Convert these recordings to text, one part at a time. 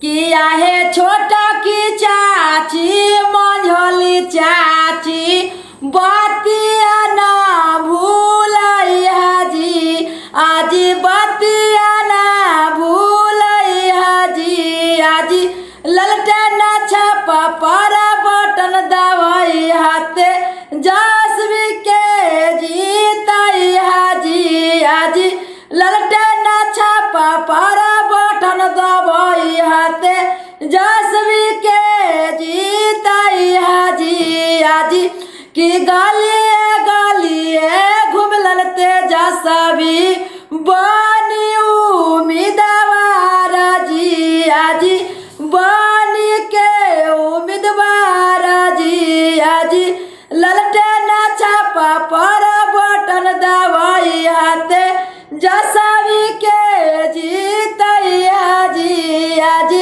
किया है छोटा की चाची मंझोली चाची बतिया ना भूलैया जी आज बतिया ना भूलैया जी आज ललटेन छप पर बटन दवाई हाथे जसवी के जीतैया जी आज ललटेन छप पर बटन दवाई हाथे जसवी के जीतैया जी आज कि गलिए गलिए घूमलन तेजस्वी बनी उम्मीदवार जी आज बनी के उम्मीदवार जी आज ललटेन छापा पर बटन दवाई हाथे जसवी के जीतैया जी आज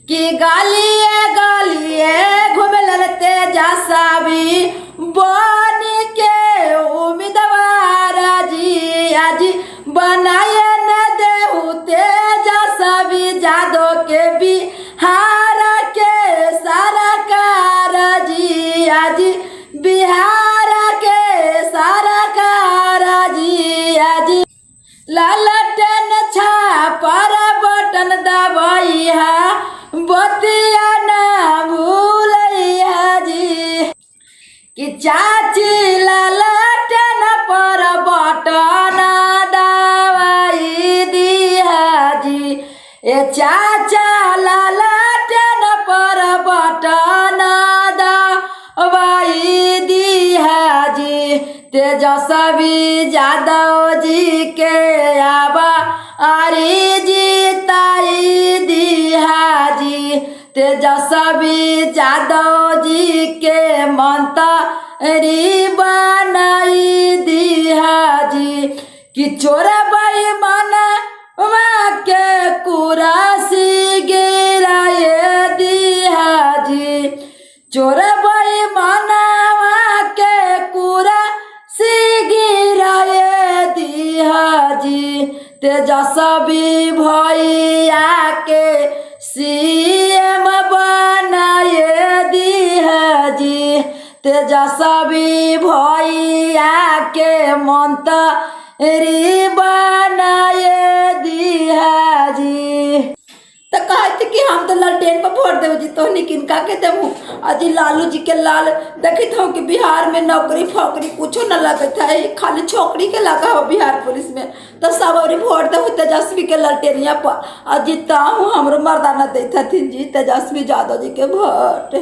कि गलिए गलिए घूमलन तेजस्वी बनी के उम्मीदवार जी आज बनाए न देहु तेजस्वी जादव के बिहार के सरकार जी आज बिहार के सरकार जी आज ललटेन छापर बटन दबाइया बतिया ना भूलैया जी कि चाची ललटेन पर बटन दवाई दिया जी ए चाचा ललटेन पर बटन दवाई दिया जी तेजस्वी यादव जी के आबा अरे जीताई दिया जी तेजस्वी यादव जी के मंत्री बनाई दिया जी कि चोरा बाई मना के कुरासी गिराए दिया जी चोरा बाई मना के कुरासी गिराए दिया जी तेजस्वी भैया के सीएम बनाए दिया जी तेजस्वी भैया के मंत्री बनाए दिया जी तो कहते कि हम तो ललटेन पर वोट देव जी तो किनका के देवू अजी लालू जी के लाल देखित हो कि बिहार में नौकरी फोकरी कुछो न लगता है खाली छोकरी के लगा हो बिहार पुलिस में तो सब और वोट देव तेजस्वी के ललटेनिया पर अजीता हूँ हमरो मर्दाना देता थी जी तेजस्वी यादव जी के वोट।